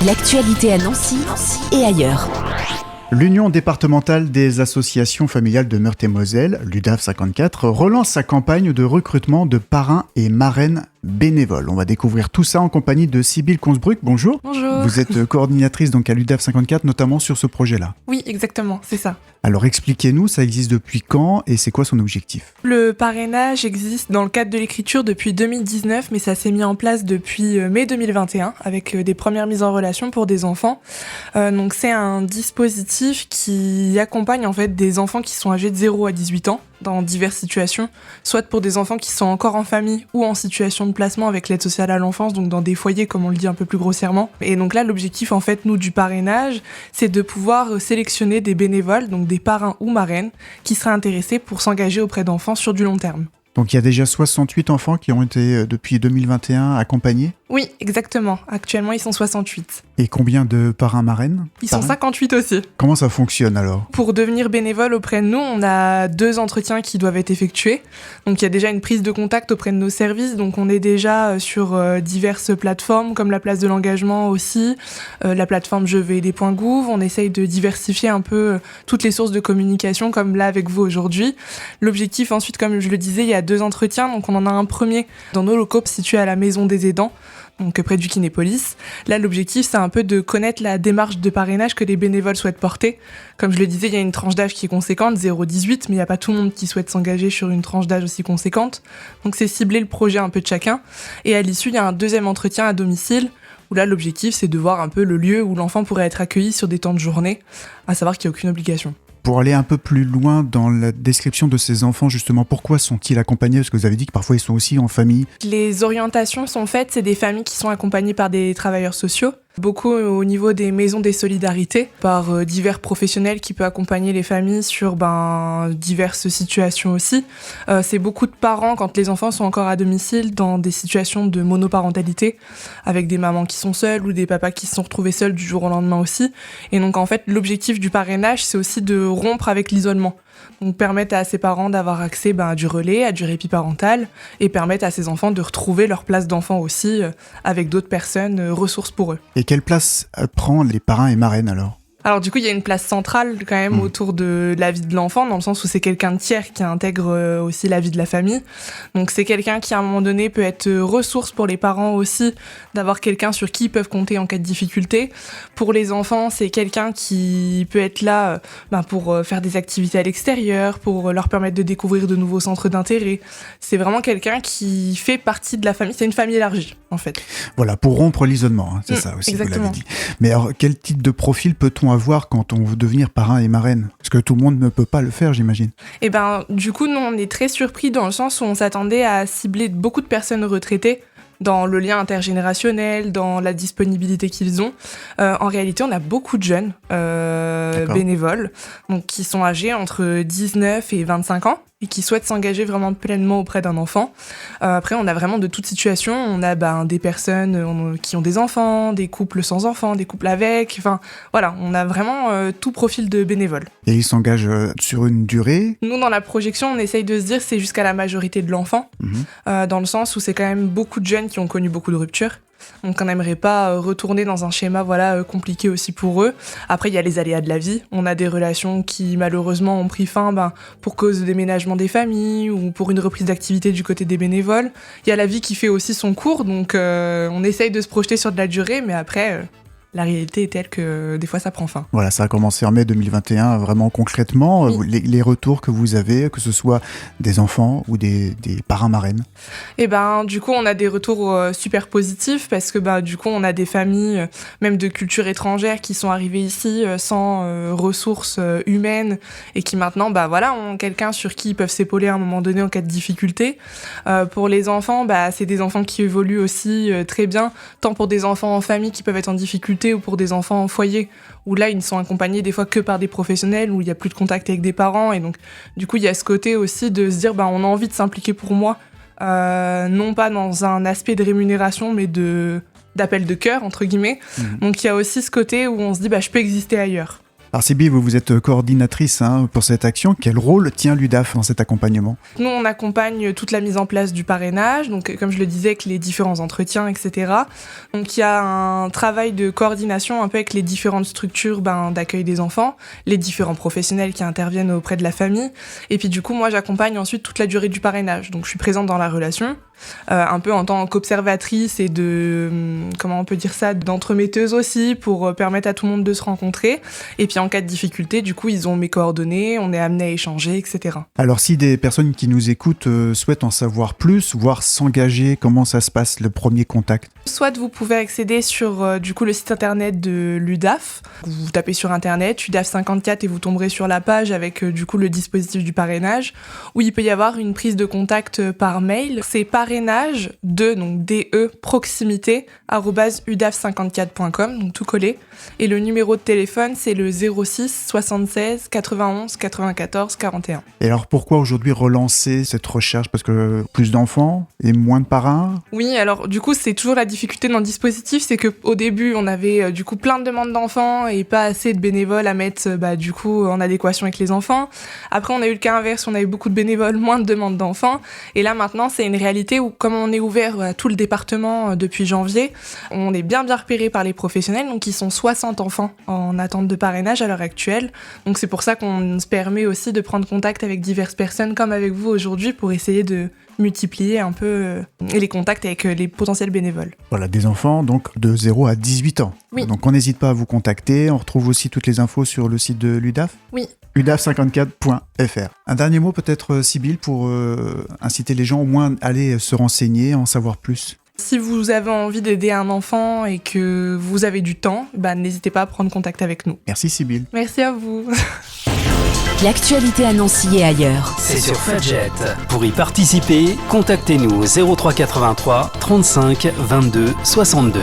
L'actualité à Nancy et ailleurs. L'Union départementale des associations familiales de Meurthe-et-Moselle, l'UDAF 54, relance sa campagne de recrutement de parrains et marraines bénévoles. On va découvrir tout ça en compagnie de Sybille Consbruck. Bonjour. Bonjour. Vous êtes coordinatrice donc à l'UDAF 54, notamment sur ce projet-là. Oui, exactement, c'est ça. Alors expliquez-nous, ça existe depuis quand et c'est quoi son objectif ? Le parrainage existe dans le cadre de l'écriture depuis 2019, mais ça s'est mis en place depuis mai 2021 avec des premières mises en relation pour des enfants. Donc c'est un dispositif qui accompagne en fait des enfants qui sont âgés de 0 à 18 ans dans diverses situations, soit pour des enfants qui sont encore en famille ou en situation de placement avec l'aide sociale à l'enfance, donc dans des foyers comme on le dit un peu plus grossièrement. Et donc là, l'objectif en fait, nous, du parrainage, c'est de pouvoir sélectionner des bénévoles, donc des parrains ou marraines, qui seraient intéressés pour s'engager auprès d'enfants sur du long terme. Donc il y a déjà 68 enfants qui ont été depuis 2021 accompagnés ? Oui, exactement. Actuellement, ils sont 68. Et combien de parrains marraines ? Ils sont 58 aussi. Comment ça fonctionne alors ? Pour devenir bénévole auprès de nous, on a 2 entretiens qui doivent être effectués. Donc il y a déjà une prise de contact auprès de nos services. Donc on est déjà sur diverses plateformes comme la place de l'engagement aussi, la plateforme jevaider.gouv. On essaye de diversifier un peu toutes les sources de communication comme là avec vous aujourd'hui. L'objectif ensuite, comme je le disais, il y a 2 entretiens. Donc on en a un premier dans nos locaux situés à la Maison des Aidants, donc près du Kinépolis. Là, l'objectif, c'est un peu de connaître la démarche de parrainage que les bénévoles souhaitent porter. Comme je le disais, il y a une tranche d'âge qui est conséquente, 0-18, mais il n'y a pas tout le monde qui souhaite s'engager sur une tranche d'âge aussi conséquente. Donc c'est cibler le projet un peu de chacun. Et à l'issue, il y a un deuxième entretien à domicile, où là, l'objectif, c'est de voir un peu le lieu où l'enfant pourrait être accueilli sur des temps de journée, à savoir qu'il n'y a aucune obligation. Pour aller un peu plus loin dans la description de ces enfants, justement, pourquoi sont-ils accompagnés ? Parce que vous avez dit que parfois ils sont aussi en famille. Les orientations sont faites, c'est des familles qui sont accompagnées par des travailleurs sociaux, beaucoup au niveau des maisons des solidarités, par divers professionnels qui peuvent accompagner les familles sur diverses situations aussi. C'est beaucoup de parents quand les enfants sont encore à domicile dans des situations de monoparentalité, avec des mamans qui sont seules ou des papas qui se sont retrouvés seuls du jour au lendemain aussi. Et donc en fait, l'objectif du parrainage, c'est aussi de rompre avec l'isolement. Donc permettre à ces parents d'avoir accès à du relais, à du répit parental, et permettre à ces enfants de retrouver leur place d'enfant aussi avec d'autres personnes ressources pour eux. Et quelle place prend les parrains et marraines alors ? Alors du coup, il y a une place centrale quand même autour de la vie de l'enfant, dans le sens où c'est quelqu'un de tiers qui intègre aussi la vie de la famille. Donc c'est quelqu'un qui à un moment donné peut être ressource pour les parents aussi, d'avoir quelqu'un sur qui ils peuvent compter en cas de difficulté. Pour les enfants, c'est quelqu'un qui peut être là pour faire des activités à l'extérieur, pour leur permettre de découvrir de nouveaux centres d'intérêt. C'est vraiment quelqu'un qui fait partie de la famille, c'est une famille élargie en fait. Voilà, pour rompre l'isolement, c'est ça aussi, exactement. Vous l'avez dit. Mais alors, quel type de profil peut-on avoir quand on veut devenir parrain et marraine ? Parce que tout le monde ne peut pas le faire, j'imagine. Et du coup, nous, on est très surpris dans le sens où on s'attendait à cibler beaucoup de personnes retraitées dans le lien intergénérationnel, dans la disponibilité qu'ils ont. En réalité, on a beaucoup de jeunes bénévoles, donc qui sont âgés entre 19 et 25 ans et qui souhaitent s'engager vraiment pleinement auprès d'un enfant. Après, on a vraiment de toute situation. On a des personnes qui ont des enfants, des couples sans enfants, des couples avec. Enfin, voilà, on a vraiment tout profil de bénévoles. Et ils s'engagent sur une durée ? Nous, dans la projection, on essaye de se dire c'est jusqu'à la majorité de l'enfant, dans le sens où c'est quand même beaucoup de jeunes qui ont connu beaucoup de ruptures. Donc on n'aimerait pas retourner dans un schéma compliqué aussi pour eux. Après, il y a les aléas de la vie. On a des relations qui malheureusement ont pris fin pour cause de déménagement des familles ou pour une reprise d'activité du côté des bénévoles. Il y a la vie qui fait aussi son cours, donc on essaye de se projeter sur de la durée, mais après... la réalité est telle que des fois ça prend fin. Voilà, ça a commencé en mai 2021, vraiment concrètement. Oui. Les retours que vous avez, que ce soit des enfants ou des parrains marraines ? Et du coup, on a des retours super positifs parce que du coup, on a des familles, même de culture étrangère, qui sont arrivées ici sans ressources humaines et qui maintenant, ont quelqu'un sur qui ils peuvent s'épauler à un moment donné en cas de difficulté. Pour les enfants, c'est des enfants qui évoluent aussi très bien, tant pour des enfants en famille qui peuvent être en difficulté ou pour des enfants en foyer, où là, ils ne sont accompagnés des fois que par des professionnels, où il n'y a plus de contact avec des parents. Et donc, du coup, il y a ce côté aussi de se dire, on a envie de s'impliquer pour moi, non pas dans un aspect de rémunération, mais d'appel de cœur, entre guillemets. Donc, il y a aussi ce côté où on se dit, je peux exister ailleurs. Alors Sybille, vous êtes coordinatrice pour cette action. Quel rôle tient l'UDAF dans cet accompagnement ? Nous, on accompagne toute la mise en place du parrainage, donc comme je le disais, avec les différents entretiens, etc. Donc il y a un travail de coordination un peu avec les différentes structures d'accueil des enfants, les différents professionnels qui interviennent auprès de la famille. Et puis du coup, moi, j'accompagne ensuite toute la durée du parrainage. Donc je suis présente dans la relation, un peu en tant qu'observatrice et d'entremetteuse aussi, pour permettre à tout le monde de se rencontrer. Et puis en cas de difficulté, du coup, ils ont mes coordonnées, on est amené à échanger, etc. Alors si des personnes qui nous écoutent souhaitent en savoir plus, voire s'engager, comment ça se passe, le premier contact ? Soit vous pouvez accéder sur le site internet de l'UDAF. Vous tapez sur internet UDAF 54 et vous tomberez sur la page avec le dispositif du parrainage, où il peut y avoir une prise de contact par mail. C'est parrainage donc DE proximité @udaf54.com, donc tout collé. Et le numéro de téléphone, c'est le 06 76 91 94 41. Et alors pourquoi aujourd'hui relancer cette recherche ? Parce que plus d'enfants et moins de parrains ? Oui, alors du coup, c'est toujours la difficulté dans le dispositif, c'est qu'au début, on avait plein de demandes d'enfants et pas assez de bénévoles à mettre en adéquation avec les enfants. Après, on a eu le cas inverse, on a eu beaucoup de bénévoles, moins de demandes d'enfants. Et là, maintenant, c'est une réalité où, comme on est ouvert à tout le département depuis janvier, on est bien repéré par les professionnels. Donc, ils sont 60 enfants en attente de parrainage à l'heure actuelle. Donc, c'est pour ça qu'on se permet aussi de prendre contact avec diverses personnes, comme avec vous aujourd'hui, pour essayer de multiplier un peu les contacts avec les potentiels bénévoles. Voilà, des enfants donc de 0 à 18 ans. Oui. Donc on n'hésite pas à vous contacter. On retrouve aussi toutes les infos sur le site de l'UDAF. Oui. udaf54.fr. Un dernier mot peut-être, Sybille, pour inciter les gens au moins à aller se renseigner, en savoir plus. Si vous avez envie d'aider un enfant et que vous avez du temps, n'hésitez pas à prendre contact avec nous. Merci Sybille. Merci à vous. L'actualité à Nancy et ailleurs. C'est sur Fudget. Pour y participer, contactez-nous au 03 83 35 22 62.